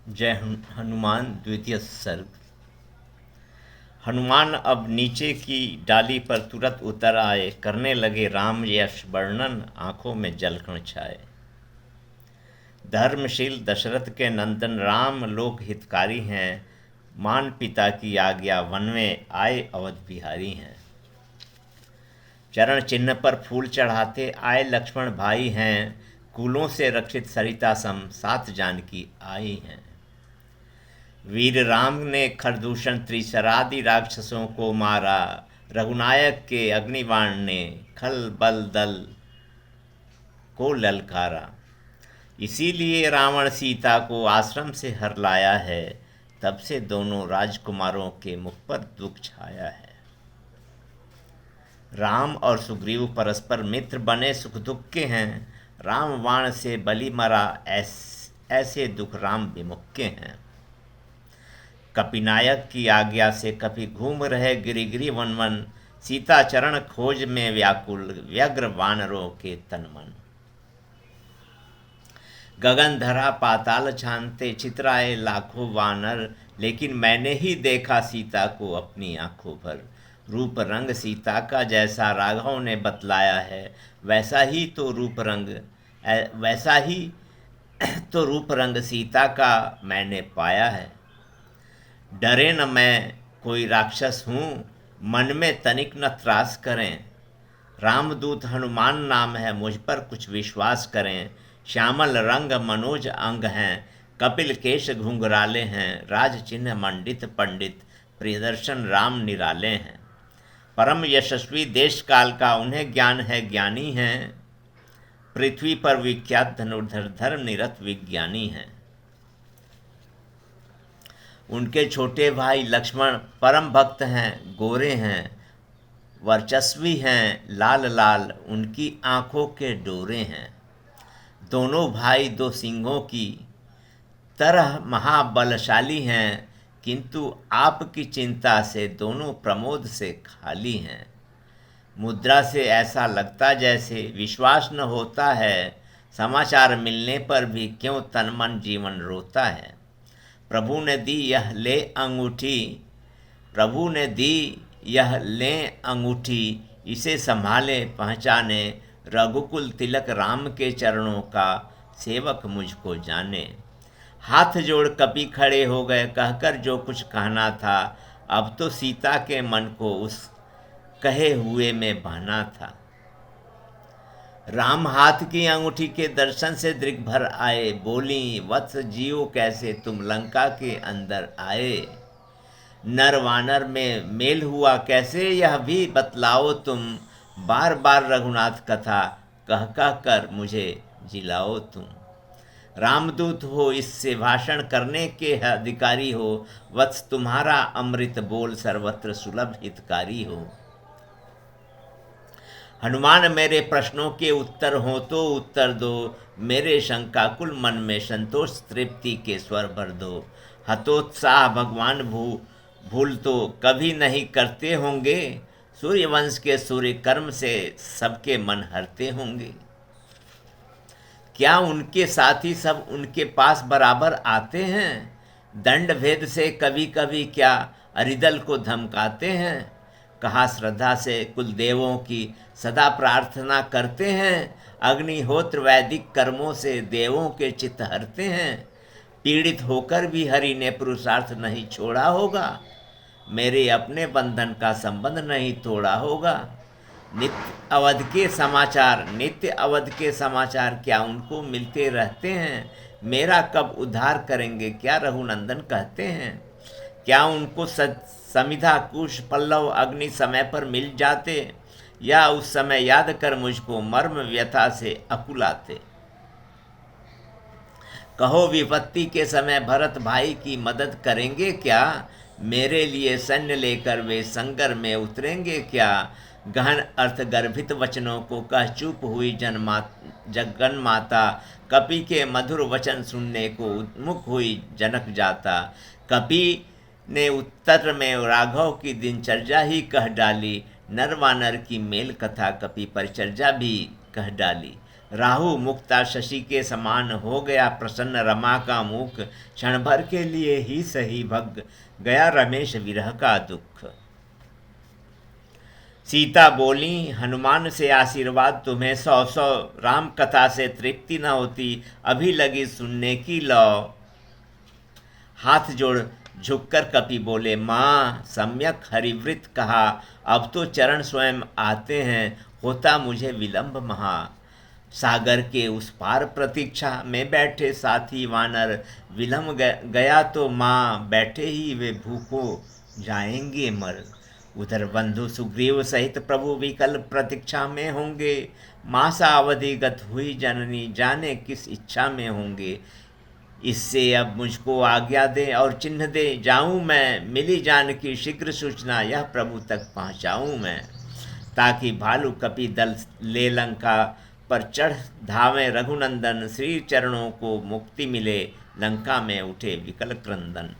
जय हनुमान। द्वितीय सर्ग। हनुमान अब नीचे की डाली पर तुरंत उतर आए, करने लगे राम यश वर्णन, आंखों में जलकण छाए। धर्मशील दशरथ के नंदन राम लोक हितकारी हैं, मान पिता की आज्ञा वन में आए अवध बिहारी हैं। चरण चिन्ह पर फूल चढ़ाते आए लक्ष्मण भाई हैं, कुलों से रक्षित सरिता सम सात जानकी आई हैं। वीर राम ने खरदूषण त्रिशरादि राक्षसों को मारा, रघुनायक के अग्निबाण ने खल बल दल को ललकारा। इसीलिए रावण सीता को आश्रम से हर लाया है, तब से दोनों राजकुमारों के मुख पर दुख छाया है। राम और सुग्रीव परस्पर मित्र बने सुख दुख के हैं, राम बाण से बलि मरा ऐसे दुख राम विमुख के हैं। कपिनायक की आज्ञा से कभी घूम रहे गिरि गिरि वन वन, सीता चरण खोज में व्याकुल व्यग्र वानरों के तन मन। गगन धरा पाताल छानते चितराए लाखों वानर, लेकिन मैंने ही देखा सीता को अपनी आंखों भर। रूप रंग सीता का जैसा राघव ने बतलाया है, वैसा ही तो रूप रंग सीता का मैंने पाया है। डरे न मैं कोई राक्षस हूँ, मन में तनिक न त्रास करें। रामदूत हनुमान नाम है, मुझ पर कुछ विश्वास करें। श्यामल रंग मनोज अंग हैं, कपिल केश घुंघराले हैं। राज चिन्ह मंडित पंडित, प्रियदर्शन राम निराले हैं। परम यशस्वी देश काल का उन्हें ज्ञान है, ज्ञानी हैं। पृथ्वी पर विख्यात धनुर्धर धर्म निरत विज्ञानी हैं। उनके छोटे भाई लक्ष्मण परम भक्त हैं, गोरे हैं, वर्चस्वी हैं, लाल लाल उनकी आंखों के डोरे हैं। दोनों भाई दो सिंहों की तरह महाबलशाली हैं, किंतु आपकी चिंता से दोनों प्रमोद से खाली हैं। मुद्रा से ऐसा लगता जैसे विश्वास न होता है, समाचार मिलने पर भी क्यों तन मन जीवन रोता है। प्रभु ने दी यह ले अंगूठी, इसे संभाले पहचाने। रघुकुल तिलक राम के चरणों का, सेवक मुझको जाने। हाथ जोड़ कपि खड़े हो गए, कहकर जो कुछ कहना था। अब तो सीता के मन को उस कहे हुए में बहना था। राम हाथ की अंगूठी के दर्शन से दिग्भर आए, बोली वत्स जियो कैसे तुम लंका के अंदर आए। नर वानर में मेल हुआ कैसे, यह भी बतलाओ तुम। बार बार रघुनाथ कथा कह कह कर मुझे जिलाओ तुम। रामदूत हो, इससे भाषण करने के अधिकारी हो। वत्स तुम्हारा अमृत बोल सर्वत्र सुलभ हितकारी हो। हनुमान मेरे प्रश्नों के उत्तर हो तो उत्तर दो, मेरे शंकाकुल मन में संतोष तृप्ति के स्वर भर दो। हतोत्साह भगवान भूल तो कभी नहीं करते होंगे, सूर्यवंश के सूर्य कर्म से सबके मन हरते होंगे। क्या उनके साथी सब उनके पास बराबर आते हैं, दंड भेद से कभी कभी क्या अरिदल को धमकाते हैं। कहा श्रद्धा से कुल देवों की सदा प्रार्थना करते हैं, अग्निहोत्र वैदिक कर्मों से देवों के चित्त हरते हैं। पीड़ित होकर भी हरि ने पुरुषार्थ नहीं छोड़ा होगा, मेरे अपने बंधन का संबंध नहीं तोड़ा होगा। नित्य अवध के समाचार क्या उनको मिलते रहते हैं। मेरा कब उद्धार करेंगे क्या रघुनंदन कहते हैं। क्या उनको समिधा कुश पल्लव अग्नि समय पर मिल जाते, या उस समय याद कर मुझको मर्म व्यथा से अकुलाते। कहो विपत्ति के समय भरत भाई की मदद करेंगे क्या, मेरे लिए सैन्य लेकर वे संगर में उतरेंगे क्या। गहन अर्थ गर्भित वचनों को कह चुप हुई जगन माता, कपि के मधुर वचन सुनने को उन्मुख हुई जनक जाता। कपि ने उत्तर में राघव की दिनचर्या ही कह डाली, नर वानर की मेल कथा कपि परिचर्या भी कह डाली। राहु मुक्ता शशि के समान हो गया प्रसन्न रमा का मुख, क्षण भर के लिए ही सही भग गया रमेश विरह का दुख। सीता बोली हनुमान से आशीर्वाद तुम्हें, सौ सौ राम कथा से तृप्ति न होती, अभी लगी सुनने की लौ। हाथ जोड़ झुककर कपि बोले, माँ सम्यक हरिवृत कहा, अब तो चरण स्वयं आते हैं, होता मुझे विलंब महा। सागर के उस पार प्रतीक्षा में बैठे साथी वानर, विलंब गया तो माँ बैठे ही वे भूखो जाएंगे मर। उधर बंधु सुग्रीव सहित प्रभु विकल प्रतीक्षा में होंगे, मासा अवधिगत हुई जननी जाने किस इच्छा में होंगे। इससे अब मुझको आज्ञा दे और चिन्ह दे, जाऊं मैं मिली जान की शीघ्र सूचना, यह प्रभु तक पहुंचाऊं मैं। ताकि भालू कपि दल ले लंका पर चढ़ धावे रघुनंदन, श्री चरणों को मुक्ति मिले, लंका में उठे विकल क्रंदन।